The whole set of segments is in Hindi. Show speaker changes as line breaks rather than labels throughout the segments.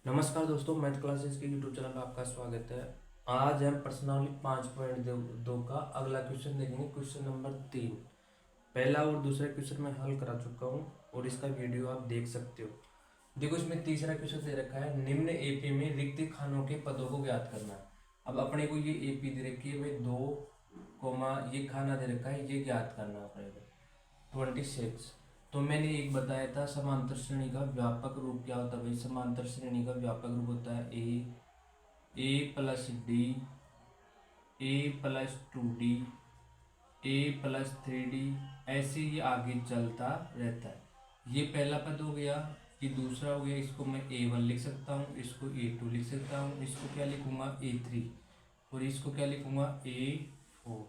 नमस्कार दोस्तों, मैथ क्लासेस के यूट्यूब चैनल पर आपका स्वागत है। आज हम प्रश्नावली 5.2 का अगला क्वेश्चन देखेंगे। Question number 3। पहला और दूसरा क्वेश्चन मैं हल करा चुका हूँ और इसका वीडियो आप देख सकते हो। देखो, इसमें तीसरा क्वेश्चन दे रखा है, निम्न एपी में रिक्त खानों के पदों को ज्ञात करना। अब अपने को ये एपी दे रखी है भाई 2, ये खाना दे रखा है, ये ज्ञात करना अपने को 26। तो मैंने एक बताया था समांतर श्रेणी का व्यापक रूप क्या होता है भाई। समांतर श्रेणी का व्यापक रूप होता है ए प्लस डी, ए प्लस 2D, ए प्लस 3D, ऐसे ही आगे चलता रहता है। ये पहला पद हो गया। ये दूसरा हो गया, इसको मैं A1 लिख सकता हूँ, इसको A2 लिख सकता हूँ, इसको क्या लिखूंगा A3 और इसको क्या लिखूंगा A4।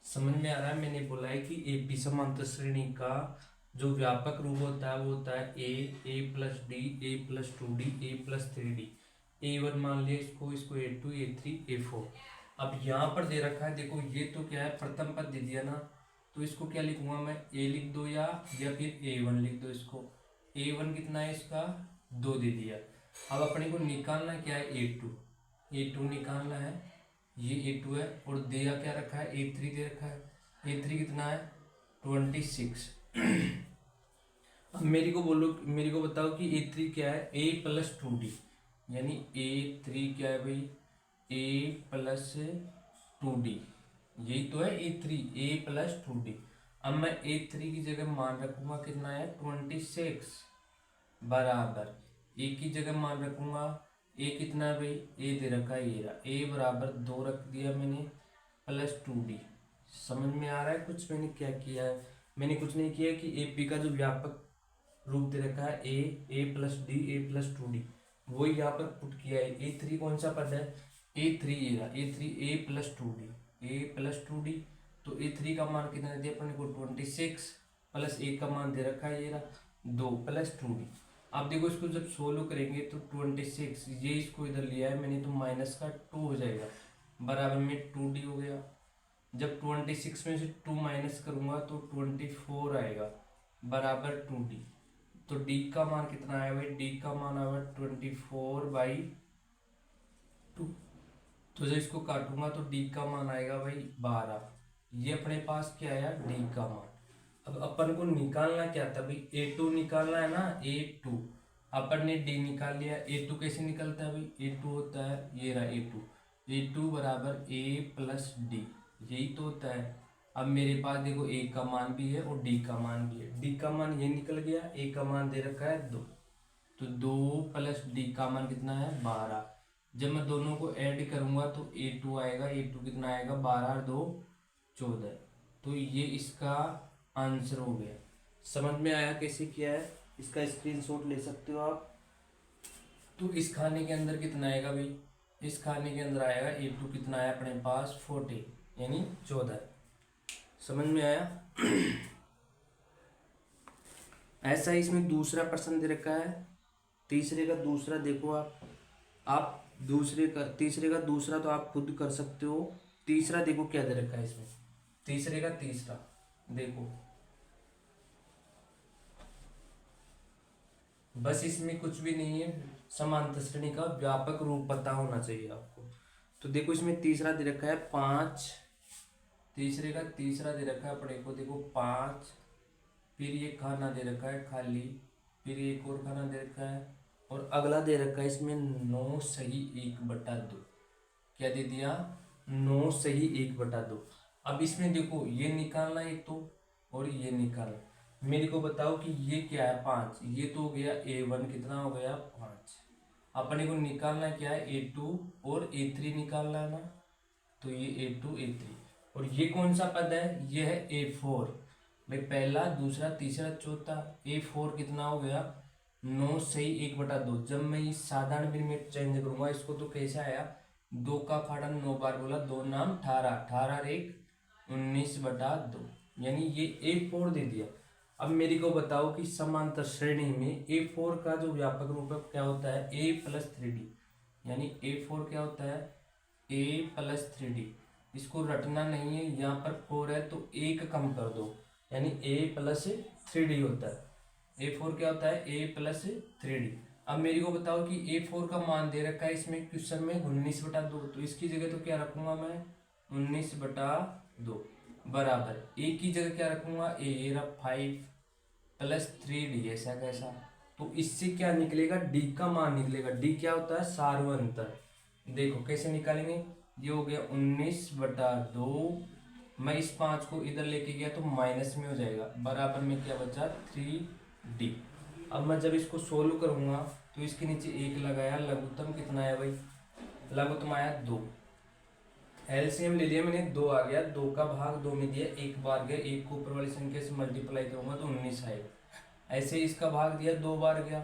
समझ में आ रहा है। मैंने बोला है कि एपी समांतर श्रेणी का जो व्यापक रूप होता है वो होता है ए प्लस डी, ए प्लस 2D, ए प्लस 3D। A1 मान लिया इसको, इसको A2, A3, A4। अब यहाँ पर दे रखा है, देखो ये तो क्या है, प्रथम पद दे दिया ना, तो इसको क्या लिखूंगा मैं, A लिख दो या फिर A1 लिख दो। इसको A1 कितना है, इसका 2 दे दिया। अब अपने को निकालना क्या है, A2 निकालना है। ये A2 है और दिया क्या रखा है, A3 दे रखा है। A3 कितना है, 26। अब मेरे को बताओ कि A3 क्या है, A प्लस 2D, यानी A3 क्या है भाई, A प्लस 2D। यही तो है A3, A प्लस 2D। अब मैं A3 की जगह मान रखूंगा कितना है, 26 बराबर A की जगह मान रखूंगा A कितना है भाई, A दे रखा है, ये रहा A बराबर 2 रख दिया मैंने, प्लस 2D। समझ में आ रहा है कुछ मैंने क्या किया है। मैंने कुछ नहीं किया कि एपी का जो व्यापक रूप दे रखा है ए प्लस डी, ए प्लस 2D, वही यहाँ पर पुट किया है। A3 कौन सा पद है, A3 ये रहा, A3 A plus 2D, A plus 2D। तो A3 का मान कितना दिया अपने को, 26 प्लस A का मान दे रखा है, ये रहा 2 प्लस 2D। आप देखो इसको जब सोल्व करेंगे तो 26, ये इसको इधर लिया है मैंने, तो माइनस का 2 हो जाएगा, बराबर में 2D हो गया। जब 26 में से 2 माइनस करूंगा तो 24 आएगा, बराबर 2D। तो D का मान कितना आया भाई, D का मान आया 24/2। तो जब इसको काटूंगा तो D का मान आएगा भाई 12। ये अपने पास क्या आया, D का मान। अब अपन को निकालना क्या था भाई, A2 निकालना है ना, A2। अपन ने D निकाल लिया। A2 कैसे निकलता है भाई, A2 होता है, ये रहा A2 बराबर A प्लस डी, यही तो होता है। अब मेरे पास देखो A का मान भी है और D का मान भी है। D का मान ये निकल गया, A का मान दे रखा है 2, तो 2 प्लस D का मान कितना है, 12। जब मैं दोनों को ऐड करूंगा तो A2 आएगा, A2 कितना आएगा, 12 और 2 14। तो ये इसका आंसर हो गया। समझ में आया कैसे किया है, इसका स्क्रीनशॉट ले सकते हो आप। तो इस खाने के अंदर कितना आएगा भाई, इस खाने के अंदर आएगा A2 कितना आया अपने पास, 40 यानी 14। समझ में आया। ऐसा ही इसमें दूसरा प्रश्न दे रखा है, तीसरे का दूसरा देखो आप तीसरे का दूसरा तो आप खुद कर सकते हो। तीसरा देखो क्या दे रखा है इसमें, तीसरे का तीसरा देखो, बस इसमें कुछ भी नहीं है, समांतर श्रेणी का व्यापक रूप पता होना चाहिए आपको। तो देखो इसमें तीसरा दे रखा है 5, तीसरे का तीसरा दे रखा है अपने को, देखो 5, फिर ये खाना दे रखा है खाली, फिर एक और खाना दे रखा है, और अगला दे रखा है इसमें 9 सही 1/2। क्या दे दिया, 9 सही 1/2। अब इसमें देखो ये निकालना एक तो, और ये निकालना। मेरे को बताओ कि ये क्या है, 5, ये तो हो गया A1, कितना हो गया 5। अपने को निकालना क्या है, A2 और A3 निकालना है ना, तो ये A2 A3। और ये कौन सा पद है, ये है A4। भाई पहला दूसरा तीसरा चौथा, A4 कितना हो गया, 9 सही 1/2। जब मैं ये साधारण भिन्न में चेंज करूंगा इसको तो कैसे आया, 2 का फाड़ा 9 बार बोला, 2 नाम 18, 18 एक 19/2, यानी ये A4 दे दिया। अब मेरे को बताओ कि समांतर श्रेणी में A4 का जो व्यापक रूप है क्या होता है, A प्लस 3D, यानी A4 क्या होता है, A प्लस 3D। इसको रटना नहीं है, यहाँ पर 4 है तो एक कम कर दो, यानी A प्लस 3D होता है। A4 क्या होता है, A प्लस 3D। अब मेरे को बताओ कि A4 का मान दे रखा है इसमें क्वेश्चन में 19/2, तो इसकी जगह तो क्या रखूंगा मैं 19/2 बराबर ए की जगह क्या रखूंगा ए रहा 5 + 3D ऐसा कैसा। तो इससे क्या निकलेगा डी का मान निकलेगा। डी क्या होता है सार्वंतर। देखो कैसे निकालेंगे। ये हो गया 19/2। मैं इस 5 को इधर लेके गया तो माइनस में हो जाएगा बराबर में क्या बचा 3D। अब मैं जब इसको सोल्व करूंगा तो इसके नीचे 1 लगाया लघुत्तम कितना है भाई लघुत्तम आया 2। एलसीएम ले लिया मैंने 2 आ गया 2 का भाग 2 में दिया 1 बार गया 1 को ऊपर वाली संख्या से मल्टीप्लाई करूंगा तो 19 आएगा। ऐसे इसका भाग दिया 2 बार गया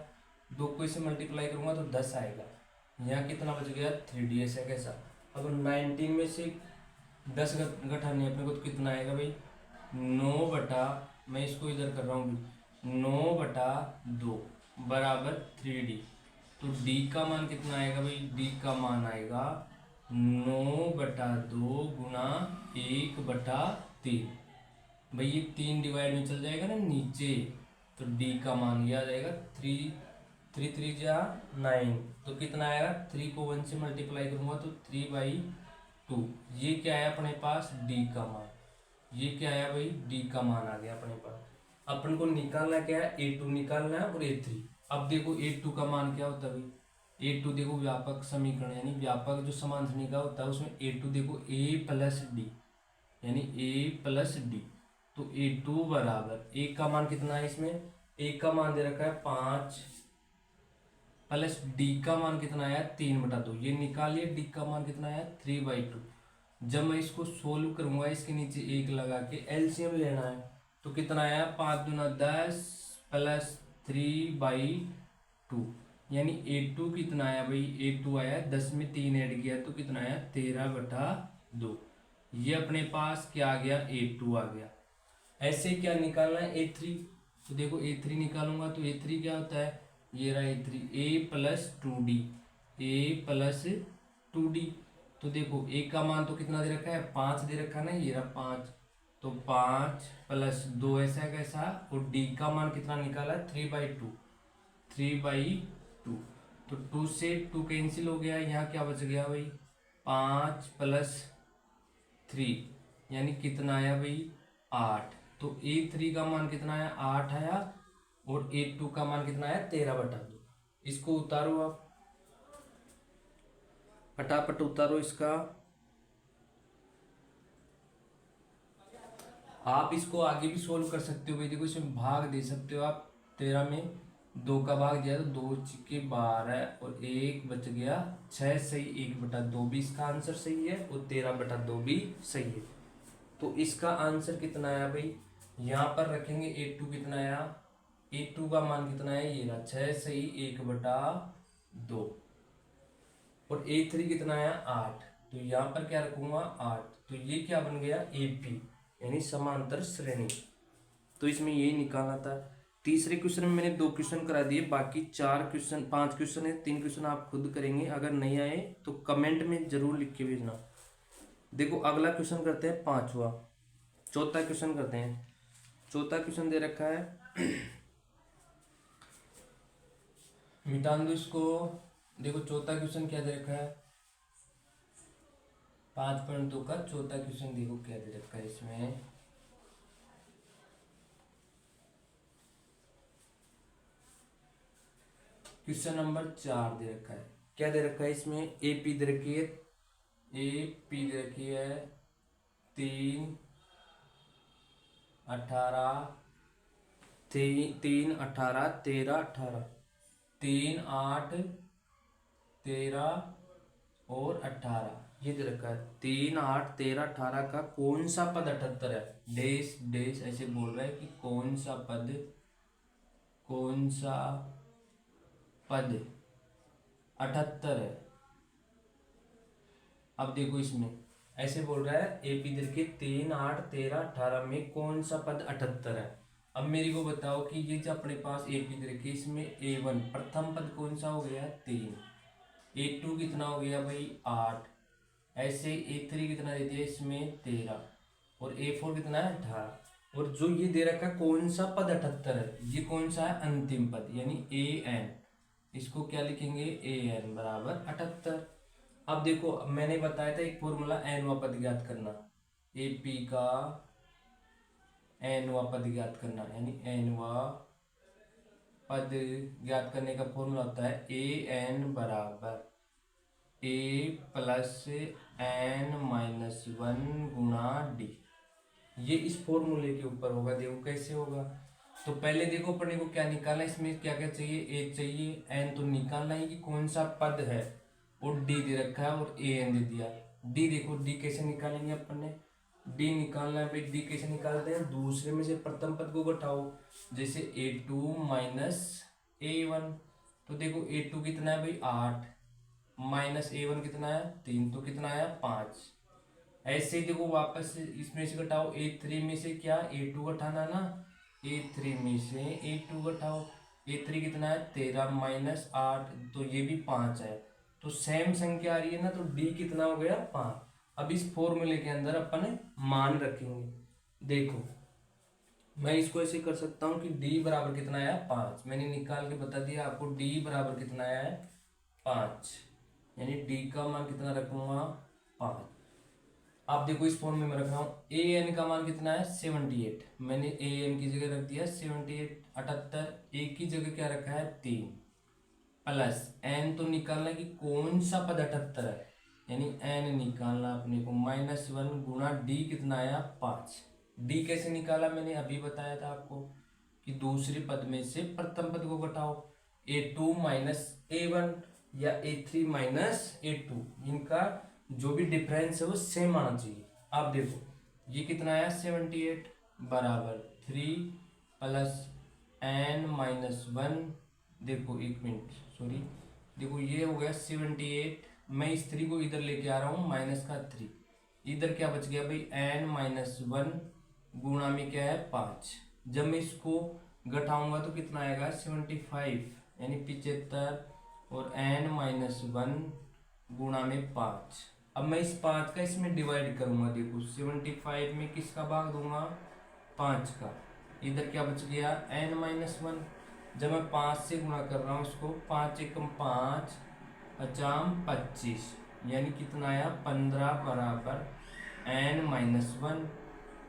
2 को इसे मल्टीप्लाई करूंगा तो 10 आएगा। यहाँ कितना बच गया 3D ऐसा कैसा। अब 19 में से 10 घटाने अपने को तो कितना आएगा भाई 9 बटा मैं इसको इधर कर रहा हूँ 9/2 बराबर 3D। तो D का मान कितना आएगा भाई D का मान आएगा 9/2 गुणा 1/3। भाई ये 3 डिवाइड में चल जाएगा ना नीचे तो D का मान ये आ जाएगा 3 3 3 जा 9 तो कितना आएगा 3 को 1 से मल्टीप्लाई करूंगा तो 3/2। ये क्या है अपने पास D का मान। ये क्या है भाई D का मान आ गया अपने पास। अपन को निकालना क्या है A2 निकालना है और A3। अब देखो A2 का मान क्या होता है भाई A2 देखो व्यापक समीकरण यानी व्यापक जो समान समीकरण होता है उसमें A2 देखो A + D यानी A + D। तो A2 बराबर A का मान कितना है इसमें A का मान दे रखा है 5 प्लस D का मान कितना आया 3/2। ये निकालिए D का मान कितना आया 3/2। जब मैं इसको सोल्व करूंगा इसके नीचे 1 लगा के एलसीएम लेना है तो कितना आया 5 दूना 10 + 3/2 यानी A2 कितना आया भाई A2 आया 10 में 3 ऐड किया तो कितना आया 13/2। ये अपने पास क्या आ गया A2 आ गया। ऐसे क्या निकालना है A3। तो देखो A3 निकालूंगा तो A3 क्या होता है ये रहा A3 A + 2D A + 2D। तो देखो A का मान तो कितना दे रखा है 5 दे रखा है ना ये रहा 5 तो 5 + 2 ऐसा कैसा और D का मान कितना निकाला 3/2 3/2। तो 2 से 2 कैंसिल हो गया यहाँ क्या बच गया भाई 5 + 3 यानी कितना आया भाई 8। तो A3 का मान कितना आया 8 आया और A2 का मान कितना आया 13/2। इसको उतारो आप फटाफट उतारो इसका। आप इसको आगे भी सोल्व कर सकते हो भाई देखो इसमें भाग दे सकते हो आप 13 में 2 का भाग दिया तो 2 × 12 और 1 बच गया 6 सही 1/2 भी इसका आंसर सही है और 13/2 भी सही है। तो इसका आंसर कितना आया भाई यहाँ पर रखेंगे A2 कितना आया A2 का मान कितना है ये रहा 6 सही 1/2 और A3 कितना आया 8 तो यहाँ पर क्या रखूंगा 8। तो ये क्या बन गया AP यानी समांतर श्रेणी। तो इसमें यही निकालना था। तीसरे क्वेश्चन में मैंने 2 क्वेश्चन करा दिए बाकी 5 क्वेश्चन है 3 क्वेश्चन आप खुद करेंगे। अगर नहीं आए तो कमेंट में जरूर लिख के भेजना। देखो अगला क्वेश्चन करते हैं 5वां। चौथा क्वेश्चन करते हैं। चौथा क्वेश्चन दे रखा है मिटा दो इसको। देखो चौथा क्वेश्चन क्या दे रखा है 5.2 का चौथा क्वेश्चन देखो क्या दे रखा है इसमें। क्वेश्चन नंबर 4 दे रखा है। क्या दे रखा है इसमें AP दे रखी है AP दे रखी है 3 18 3 18 13 18 3 8 13 और 18 ये दे रखा है 3 8 13 18 का कौन सा पद 78 है डेस डेस ऐसे बोल रहा है कि कौन सा पद 78 है। अब देखो इसमें ऐसे बोल रहा है AP दे के 3 8 13 18 में कौन सा पद 78 है। अब मेरे को बताओ कि ये जो अपने पास AP दे रखी इसमें A1 प्रथम पद कौन सा हो गया 3 A2 कितना हो गया भाई 8 ऐसे A3 कितना दे दिया इसमें 13 और A4 कितना है 18 और जो ये दे रखा कौन सा पद 78 है ये कौन सा है अंतिम पद यानी AN इसको क्या लिखेंगे, ए एन बराबर 78। अब देखो, अब मैंने बताया था एक फॉर्मूला एनवा पद ज्ञात करना, ए पी का एनवा पद ज्ञात करना, यानी एनवा पद ज्ञात करने का फॉर्मूला होता है ए एन बराबर ए प्लस एन माइनस वन गुणा डी। ये इस फॉर्मूले के ऊपर होगा। देखो कैसे होगा, तो पहले देखो अपने को क्या निकालना है, इसमें क्या क्या चाहिए, ए चाहिए, एन तो निकालना है कि कौन सा पद है, और डी दे रखा है और ए एन दे दिया। डी देखो, डी कैसे निकालेंगे अपन ने, डी निकालना है भाई, डी कैसे निकालते हैं, दूसरे में से प्रथम पद को घटाओ, जैसे ए टू माइनस ए वन। तो देखो ए टू कितना है भाई 8, माइनस ए वन कितना है 3, तो कितना आया 5। ऐसे ही देखो वापस इसमें से घटाओ, ए थ्री में से क्या ए टू घटाना ना, ए थ्री में से ए टू घटाओ, ए थ्री कितना है 13 माइनस 8, तो ये भी 5 है। तो सेम संख्या आ रही है ना, तो डी कितना हो गया 5। अब इस फॉर्मूले के अंदर अपन मान रखेंगे। देखो मैं इसको ऐसे कर सकता हूँ कि डी बराबर कितना आया 5, मैंने निकाल के बता दिया आपको, डी बराबर कितना आया है 5, यानी डी का मान कितना रखूंगा 5। आप देखो इस फॉर्म में मैं रख रहा हूँ, ए एन का मान कितना है 78, मैंने ए एन की जगह रख दिया 78 78, ए की जगह क्या रखा है 3, प्लस एन तो निकालना कि कौन सा पद 78 है, यानी एन निकालना अपने को माइनस वन गुणा डी कितना आया 5। डी कैसे निकाला, मैंने अभी बताया था आपको कि दूसरे पद में से प्रथम पद को घटाओ, ए टू माइनस ए वन या ए थ्री माइनस ए टू, इनका जो भी डिफरेंस है वो सेम आना चाहिए। आप देखो ये कितना आया 78 बराबर 3 प्लस एन माइनस वन, देखो एक मिनट सॉरी, देखो ये हो गया 78, मैं इस 3 को इधर लेके आ रहा हूँ माइनस का 3, इधर क्या बच गया भाई एन माइनस वन गुणा में क्या है 5। जब मैं इसको घटाऊंगा तो कितना आएगा 75, यानी 75, और एन माइनस वन गुणा में 5। अब मैं इस 5 का इसमें डिवाइड करूंगा, देखो 75 में किसका भाग दूंगा 5 का, इधर क्या बच गया एन माइनस वन। जब मैं 5 से गुणा कर रहा हूँ इसको, 5 एकम 5 पचाम 25, यानी कितना आया 15 बराबर एन माइनस वन।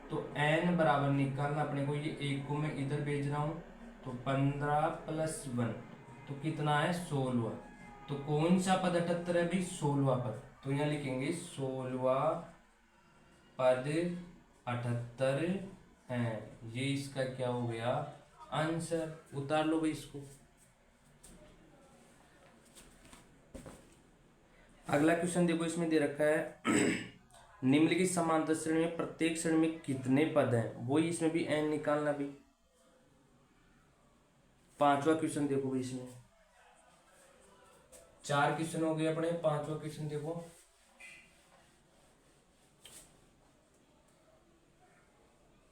तो एन बराबर निकालना अपने को, ये एक को मैं इधर भेज रहा हूँ, तो 15 प्लस वन तो कितना है 16। तो कौन सा पद 78 है भाई 16वां पद, तो यहाँ लिखेंगे 16वां पद 78 है। ये इसका क्या हो गया आंसर, उतार लो भाई इसको। अगला क्वेश्चन देखो, इसमें दे रखा है निम्नलिखित समांतर श्रेणी में प्रत्येक श्रेणी में कितने पद हैं, वही इसमें भी एन निकालना भी। पांचवा क्वेश्चन देखो भाई, इसमें 4 क्वेश्चन हो गए अपने, पांचवा क्वेश्चन देखो,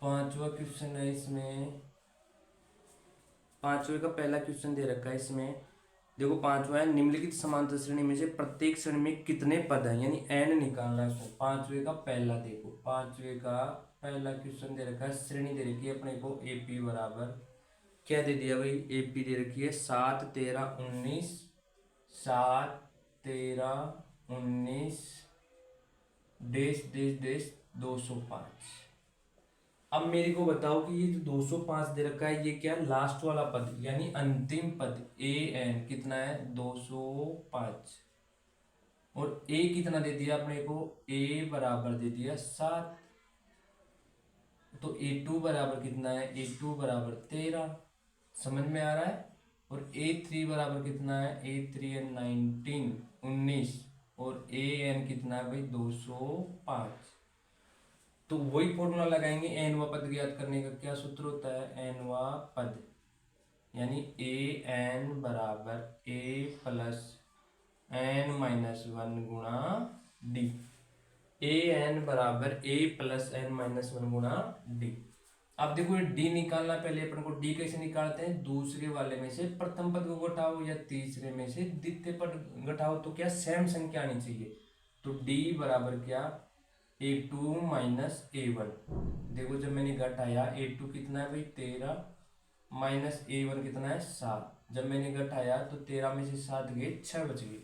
पांचवा क्वेश्चन है इसमें, पांचवे का पहला क्वेश्चन दे रखा है इसमें। देखो पांचवा है, निम्नलिखित समांतर श्रेणी में से प्रत्येक श्रेणी में कितने पद हैं, यानी एन निकालना है उसको। पांचवे का पहला देखो, पांचवे का पहला क्वेश्चन दे रखा है, श्रेणी दे रखी है अपने को एपी बराबर क्या दे दिया भाई, एपी दे रखी है 7 13 19, 7 13 19 डेश डेश डेश 205। अब मेरे को बताओ कि ये जो 205 दे रखा है, ये क्या लास्ट वाला पद यानी अंतिम पद ए एन कितना है 205, और ए कितना दे दिया अपने को, ए बराबर दे दिया 7, तो ए टू बराबर कितना है, ए टू बराबर 13, समझ में आ रहा है। और ए थ्री बराबर कितना है, ए थ्री एन 19, और ए एन कितना है भाई 205। तो वही फॉर्मूला लगाएंगे एन व पद ज्ञात करने का। क्या सूत्र होता है, एन व पद, यानी ए एन बराबर ए प्लस एन माइनस वन गुणा डी। ए एन बराबर ए प्लस एन माइनस वन गुणा डी। अब देखो ये डी निकालना, पहले अपन को डी कैसे निकालते हैं, दूसरे वाले में से प्रथम पद को घटाओ या तीसरे में से द्वितीय पद घटाओ, तो क्या सेम संख्या आनी चाहिए। तो डी बराबर क्या ए टू माइनस ए वन। देखो जब मैंने घटाया ए टू कितना है भाई 13 माइनस ए वन कितना है 7, जब मैंने घटाया तो 13 में से 7 गए, 6 बच गए।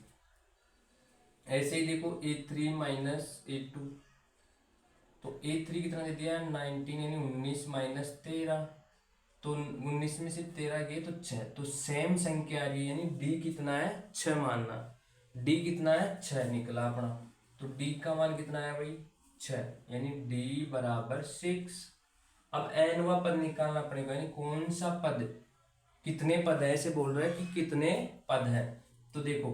ऐसे ही देखो A3 माइनस A2, तो A3 कितना दे दिया 19 यानी 19 माइनस 13, तो 19 में से 13 गए तो 6, तो सेम संख्या आ रही है यानी D कितना है 6 मानना। D कितना है 6 निकला अपना, तो D का मान कितना है भाई 6, यानी D बराबर 6। अब n वा पद निकालना पड़ेगा, यानी कौन सा पद, कितने पद है, ऐसे बोल रहा है कि कितने पद है। तो देखो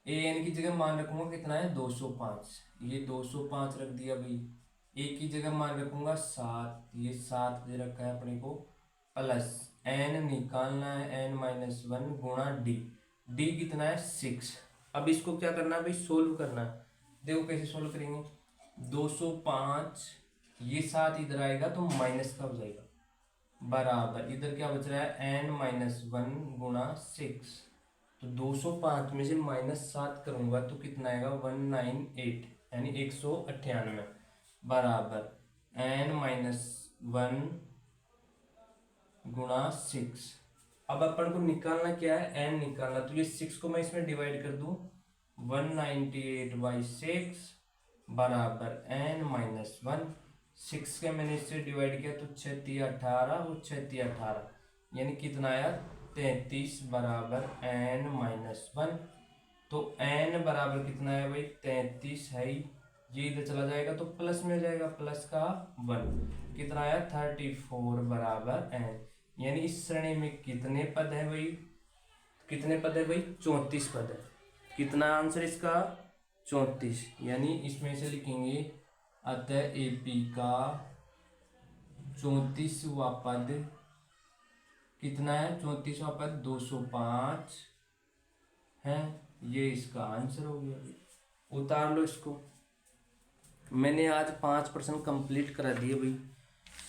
an की जगह मान रखूंगा कितना है 205, ये 205 रख दिया भाई। a की जगह मान रखूंगा 7, ये 7 दे रखा है अपने को, प्लस n निकालना है n माइनस 1 गुणा d, d कितना है 6। अब इसको क्या करना है भाई सोल्व करना है। देखो कैसे सोल्व करेंगे, 205 ये 7 इधर आएगा तो माइनस का हो जाएगा, बराबर इधर क्या बच रहा है n माइनस 1 गुणा 6, तो 205 में से -7 करूंगा तो कितना आएगा 198 यानी 198, बराबर n माइनस 1 गुणा 6। अब अपन को निकालना क्या है n निकालना, तो ये 6 को मैं इसमें डिवाइड कर दूं 198/6 बराबर n माइनस 1। 6 के मैंने इससे डिवाइड किया तो 6 18 और 6 18 यानी कितना आया 33 बराबर n माइनस 1। तो n बराबर कितना है भाई 33 है ही, ये इधर चला जाएगा तो प्लस में हो जाएगा, प्लस का 1 कितना आया 34 बराबर n। यानी इस श्रेणी में कितने पद है भाई, कितने पद है भाई 34 पद है। कितना आंसर इसका 34, यानी इसमें से लिखेंगे अतः AP का 34वां पद कितना है, 34वां पद 205 है, ये इसका आंसर हो गया। उतार लो इसको। मैंने आज 5% कंप्लीट करा दिए भाई,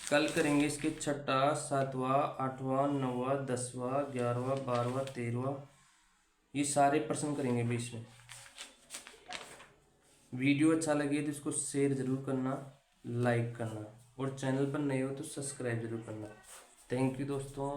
कल करेंगे इसके 6ठा 7वां 8वां 9वां 10वां 11वां 12वां 13वां, ये सारे प्रश्न करेंगे भाई इसमें। वीडियो अच्छा लगे तो इसको शेयर जरूर करना, लाइक करना, और चैनल पर नए हो तो सब्सक्राइब जरूर करना। थैंक यू दोस्तों।